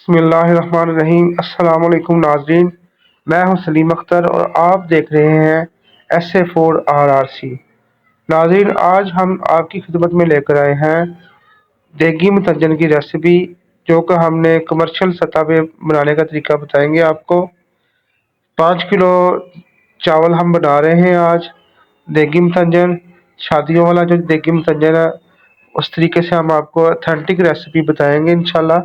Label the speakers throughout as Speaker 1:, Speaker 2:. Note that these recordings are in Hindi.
Speaker 1: बिस्मिल्लाहिर्रहमानिर्रहीम। अस्सलाम वालेकुम नाज़रीन, मैं हूं सलीम अख्तर और आप देख रहे हैं SA4RRC। नाज़रीन, आज हम आपकी खिदमत में लेकर आए हैं देगी मतंजन की रेसिपी, जो कि हमने कमर्शियल सतह पे बनाने का तरीका बताएंगे आपको। 5 किलो चावल हम बना रहे हैं आज। देगी मतंजन, शादियों वाला जो देगी मतंजन है, उस तरीके से हम आपको ऑथेंटिक रेसिपी बताएंगे इंशाल्लाह।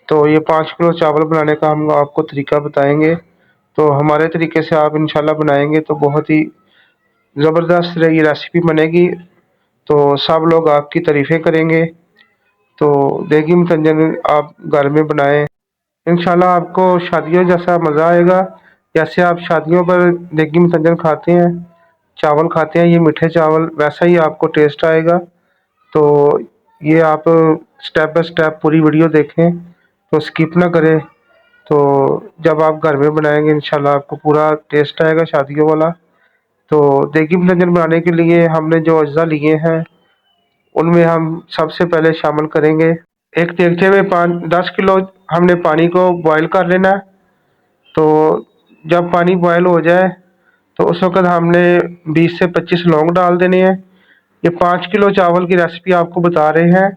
Speaker 1: तो ये 5 किलो चावल बनाने का हम आपको तरीका बताएंगे। तो हमारे तरीके से आप इंशाल्लाह बनाएंगे तो बहुत ही ज़बरदस्त ये रेसिपी बनेगी। तो सब लोग आपकी तारीफ़ें करेंगे। तो देगी मतंजन आप घर में बनाएं, इंशाल्लाह आपको शादियों जैसा मज़ा आएगा। जैसे आप शादियों पर देगी मतंजन खाते हैं, चावल खाते हैं, ये मीठे चावल, वैसा ही आपको टेस्ट आएगा। तो ये आप स्टेप बाय स्टेप पूरी वीडियो देखें, तो स्किप ना करें। तो जब आप घर में बनाएंगे इंशाल्लाह आपको पूरा टेस्ट आएगा शादियों वाला। तो देगी व्यंजन बनाने के लिए हमने जो अज्जा लिए हैं, उनमें हम सबसे पहले शामिल करेंगे एक देगचे में 10 किलो हमने पानी को बॉयल कर लेना है। तो जब पानी बॉयल हो जाए तो उस वक्त हमने 20 से 25 लौंग डाल देने हैं। ये 5 किलो चावल की रेसिपी आपको बता रहे हैं।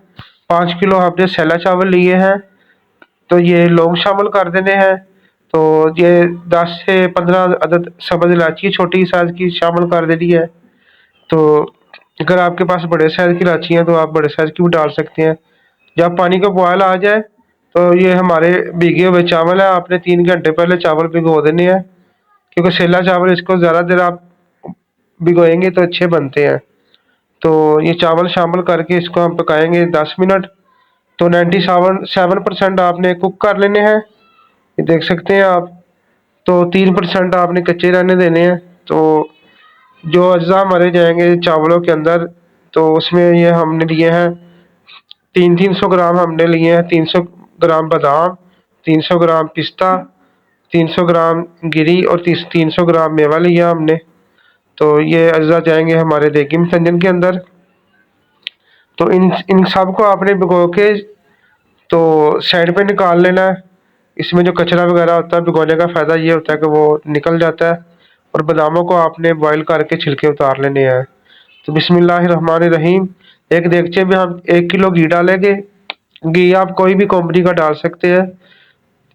Speaker 1: 5 किलो हमने सैला चावल लिए हैं, तो ये लौंग शामिल कर देने हैं। तो ये 10 से 15 अदद सब्ज़ इलायची छोटी साइज़ की शामिल कर देनी है। तो अगर आपके पास बड़े साइज़ की इलायची हैं तो आप बड़े साइज़ की भी डाल सकते हैं। जब पानी का बॉयल आ जाए तो ये हमारे भीगे हुए चावल है, आपने 3 घंटे पहले चावल भिगो देने हैं, क्योंकि सेला चावल इसको ज़्यादा देर आप भिगोएंगे तो अच्छे बनते हैं। तो ये चावल शामिल करके इसको हम पकाएंगे 10 मिनट। तो 97% आपने कुक कर लेने हैं, ये देख सकते हैं आप। तो 3% आपने कच्चे रहने देने हैं। तो जो अज्जा मरे जाएंगे चावलों के अंदर, तो उसमें ये हमने लिए हैं 300 ग्राम हमने लिए हैं 300 ग्राम बादाम, 300 ग्राम पिस्ता, 300 ग्राम गिरी और 300 ग्राम मेवा लिया हमने। तो ये अज्जा जाएंगे हमारे देगी मतंजन के अंदर। तो इन सब को आपने भिगो के तो साइड पे निकाल लेना है। इसमें जो कचरा वगैरह होता है, भिगोने का फ़ायदा ये होता है कि वो निकल जाता है। और बादामों को आपने बॉईल करके छिलके उतार लेने हैं। तो बिस्मिल्लाहिर्रहमानिर्रहीम, एक देगचे में हम 1 किलो घी डालेंगे। घी आप कोई भी कंपनी का डाल सकते हैं।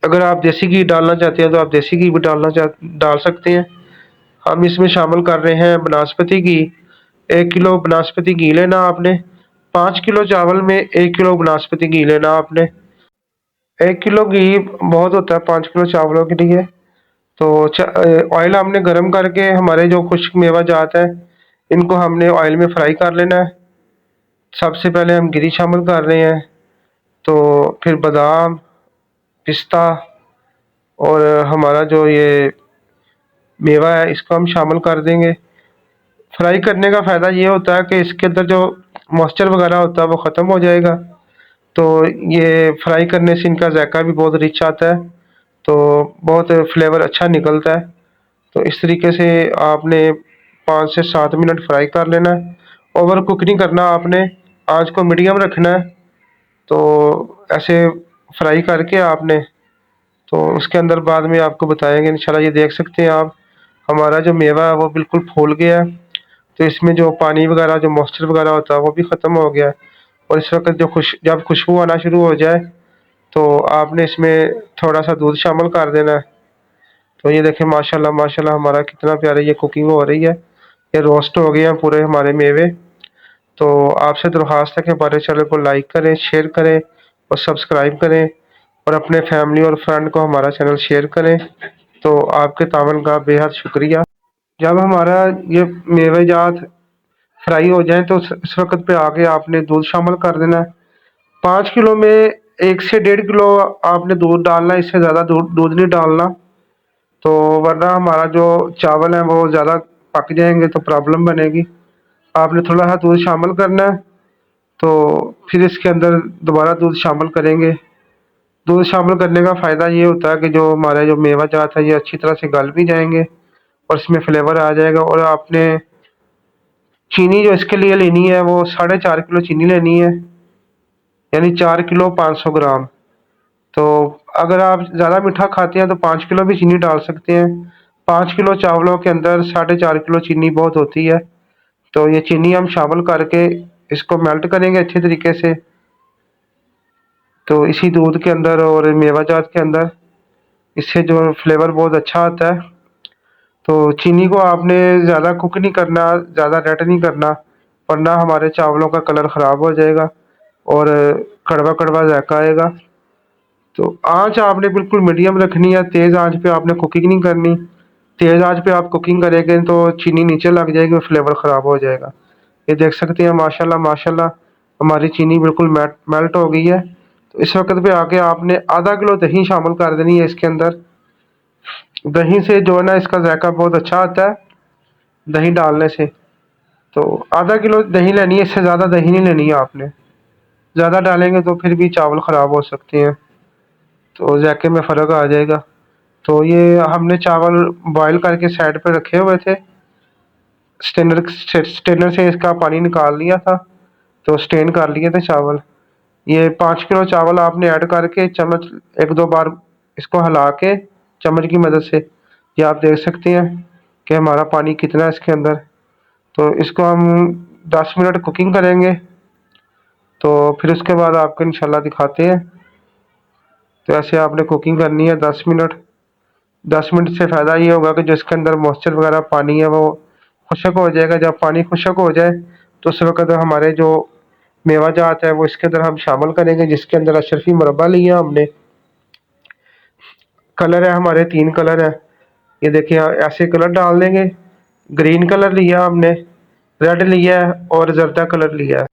Speaker 1: अगर आप देसी घी डालना चाहते हैं तो आप देसी घी भी डाल सकते हैं। हम इसमें शामिल कर रहे हैं बनस्पति घी। 1 किलो बनस्पति घी लेना आपने। 5 किलो चावल में 1 किलो बनस्पति घी लेना आपने। 1 किलो घी बहुत होता है 5 किलो चावलों के लिए। तो ऑयल हमने गर्म करके हमारे जो खुश्क मेवा जात है, इनको हमने ऑयल में फ्राई कर लेना है। सबसे पहले हम गिरी शामिल कर रहे हैं, तो फिर बादाम, पिस्ता और हमारा जो ये मेवा है, इसको हम शामिल कर देंगे। फ्राई करने का फ़ायदा ये होता है कि इसके अंदर जो मॉइस्चर वगैरह होता है वो ख़त्म हो जाएगा। तो ये फ्राई करने से इनका जायका भी बहुत रिच आता है, तो बहुत फ्लेवर अच्छा निकलता है। तो इस तरीके से आपने 5 से 7 मिनट फ्राई कर लेना है। ओवर कुक नहीं करना आपने, आँच को मीडियम रखना है। तो ऐसे फ्राई करके आपने, तो उसके अंदर बाद में आपको बताएंगे इंशाल्लाह। ये देख सकते हैं आप, हमारा जो मेवा है वो बिल्कुल फूल गया है। तो इसमें जो पानी वगैरह, जो मॉइस्चर वगैरह होता है वो भी ख़त्म हो गया है। और इस वक्त जब खुशबू आना शुरू हो जाए तो आपने इसमें थोड़ा सा दूध शामिल कर देना है। तो ये देखें, माशाल्लाह माशाल्लाह हमारा कितना प्यारा ये कुकिंग हो रही है। ये रोस्ट हो गए हैं पूरे हमारे मेवे। तो आपसे दरख्वास्त है कि हमारे चैनल को लाइक करें, शेयर करें और सब्सक्राइब करें, और अपने फैमिली और फ्रेंड को हमारा चैनल शेयर करें। तो आपके तावन का बेहद शुक्रिया। जब हमारा ये मेवे जात फ्राई हो जाए तो इस वक्त पे आके आपने दूध शामिल कर देना है। 5 किलो में 1 से 1.5 किलो आपने दूध डालना है, इससे ज़्यादा दूध नहीं डालना। तो वरना हमारा जो चावल है वो ज़्यादा पक जाएंगे तो प्रॉब्लम बनेगी। आपने थोड़ा सा दूध शामिल करना है। तो फिर इसके अंदर दोबारा दूध शामिल करेंगे। दूध शामिल करने का फ़ायदा ये होता है कि जो हमारा जो मेवा जात है ये अच्छी तरह से गल भी जाएंगे और इसमें फ्लेवर आ जाएगा। और आपने चीनी जो इसके लिए लेनी है वो 4.5 किलो चीनी लेनी है, यानी 4 किलो 500 ग्राम। तो अगर आप ज़्यादा मीठा खाते हैं तो 5 किलो भी चीनी डाल सकते हैं। 5 किलो चावलों के अंदर 4.5 किलो चीनी बहुत होती है। तो ये चीनी हम शामिल करके इसको मेल्ट करेंगे अच्छे तरीके से। तो इसी दूध के अंदर और मेवा जात के अंदर इससे जो फ्लेवर बहुत अच्छा आता है। तो चीनी को आपने ज़्यादा कुक नहीं करना, ज़्यादा रेड नहीं करना, वरना हमारे चावलों का कलर ख़राब हो जाएगा और कड़वा कड़वा जायका आएगा। तो आँच आपने बिल्कुल मीडियम रखनी है, तेज़ आँच पे आपने कुकिंग नहीं करनी। तेज़ आँच पे आप कुकिंग करेंगे तो चीनी नीचे लग जाएगी और फ्लेवर ख़राब हो जाएगा। ये देख सकते हैं माशाल्लाह माशाल्लाह हमारी चीनी बिल्कुल मेल्ट हो गई है। तो इस वक्त पे आके आपने आधा किलो दही शामिल कर देनी है इसके अंदर। दही से जो है ना इसका जायका बहुत अच्छा आता है दही डालने से। तो आधा किलो दही लेनी है, इससे ज़्यादा दही नहीं लेनी है आपने। ज़्यादा डालेंगे तो फिर भी चावल ख़राब हो सकते हैं, तो जायके में फ़र्क आ जाएगा। तो ये हमने चावल बॉयल करके साइड पे रखे हुए थे। स्टेनर से इसका पानी निकाल लिया था, तो स्टेन कर लिए थे चावल। ये 5 किलो चावल आपने ऐड करके चम्मच 1-2 बार इसको हिला के चम्मच की मदद से, ये आप देख सकते हैं कि हमारा पानी कितना है इसके अंदर। तो इसको हम 10 मिनट कुकिंग करेंगे, तो फिर उसके बाद आपको इंशाल्लाह दिखाते हैं। तो ऐसे आपने कुकिंग करनी है 10 मिनट। 10 मिनट से फ़ायदा ये होगा कि जो इसके अंदर मॉइस्चर वगैरह पानी है वो खुश्क हो जाएगा। जब पानी खुश्क हो जाए तो उस वक़्त हमारे जो मेवा जात है वो इसके अंदर हम शामिल करेंगे, जिसके अंदर अशरफी मुरब्बा लिया हमने। कलर है हमारे 3 कलर है, ये देखिए ऐसे कलर डाल देंगे। ग्रीन कलर लिया हमने, रेड लिया है और जर्दा कलर लिया है।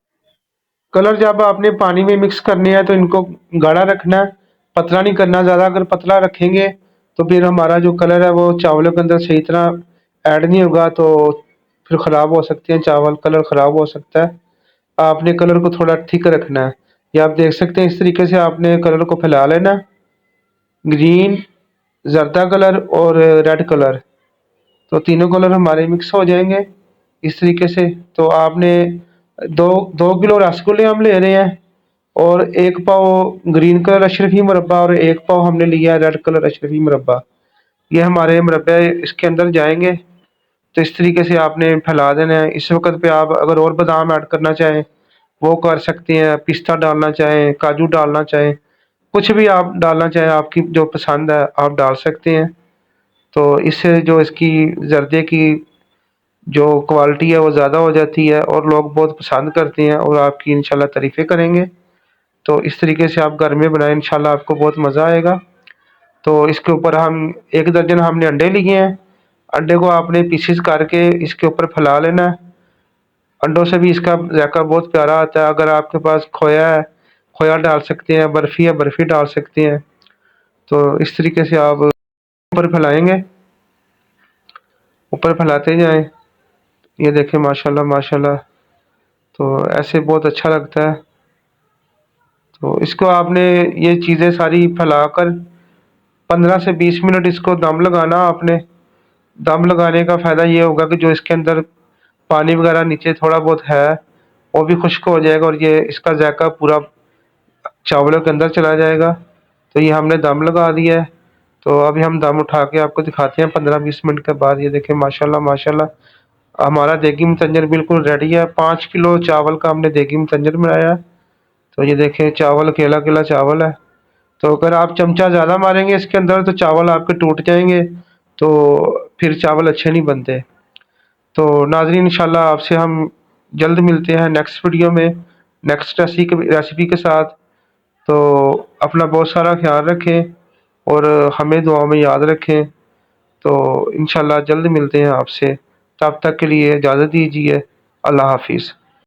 Speaker 1: कलर जब आपने पानी में मिक्स करने हैं तो इनको गाढ़ा रखना है, पतला नहीं करना ज़्यादा। अगर पतला रखेंगे तो फिर हमारा जो कलर है वो चावलों के अंदर सही तरह ऐड नहीं होगा, तो फिर ख़राब हो सकते हैं चावल, कलर ख़राब हो सकता है। आपने कलर को थोड़ा थिक रखना है। ये आप देख सकते हैं इस तरीके से आपने कलर को फैला लेना है। ग्रीन, जर्दा कलर और रेड कलर, तो तीनों कलर हमारे मिक्स हो जाएंगे इस तरीके से। तो आपने दो 2 किलो रसगुल्ले हम ले रहे हैं और 1 पाव ग्रीन कलर अशरफी मुरब्बा और 1 पाव हमने लिया है रेड कलर अशरफी मुरब्बा। ये हमारे मुरब्बे इसके अंदर जाएंगे। तो इस तरीके से आपने फैला देना है। इस वक्त पे आप अगर और बादाम ऐड करना चाहें वो कर सकते हैं, पिस्ता डालना चाहें, काजू डालना चाहें, कुछ भी आप डालना चाहें, आपकी जो पसंद है आप डाल सकते हैं। तो इससे जो इसकी जर्दे की जो क्वालिटी है वो ज़्यादा हो जाती है और लोग बहुत पसंद करते हैं और आपकी इंशाल्लाह तारीफ़ें करेंगे। तो इस तरीके से आप घर में बनाएं, इंशाल्लाह आपको बहुत मज़ा आएगा। तो इसके ऊपर हम 1 दर्जन हमने अंडे लिए हैं। अंडे को आपने पीसेस करके इसके ऊपर फैला लेना है। अंडों से भी इसका जायका बहुत प्यारा आता है। अगर आपके पास खोया है, खोया डाल सकते हैं, बर्फ़ी है बर्फ़ी डाल सकते हैं। तो इस तरीके से आप ऊपर फैलाएँगे, ऊपर फैलाते जाएँ। ये देखें माशाल्लाह माशाल्लाह, तो ऐसे बहुत अच्छा लगता है। तो इसको आपने ये चीज़ें सारी फैलाकर 15 से 20 मिनट इसको दम लगाना आपने। दम लगाने का फ़ायदा ये होगा कि जो इसके अंदर पानी वगैरह नीचे थोड़ा बहुत है वो भी खुश्क हो जाएगा और ये इसका जायका पूरा चावलों के अंदर चला जाएगा। तो ये हमने दम लगा दिया है। तो अभी हम दम उठा के आपको दिखाते हैं 15-20 मिनट के बाद। ये देखें माशाल्लाह माशाल्लाह हमारा देगी मुतंजर बिल्कुल रेडी है। 5 किलो चावल का हमने देगी मुतंजर बनाया है। तो ये देखें चावल अकेला अकेला चावल है। तो अगर आप चमचा ज़्यादा मारेंगे इसके अंदर तो चावल आपके टूट जाएंगे, तो फिर चावल अच्छे नहीं बनते। तो नाज़रीन इंशाल्लाह आपसे हम जल्द मिलते हैं नेक्स्ट वीडियो में, नेक्स्ट रेसिपी के साथ। तो अपना बहुत सारा ख्याल रखें और हमें दुआ में याद रखें। तो इंशाल्लाह जल्द मिलते हैं आपसे, तब तक के लिए इजाज़त दीजिए। अल्लाह हाफिज़।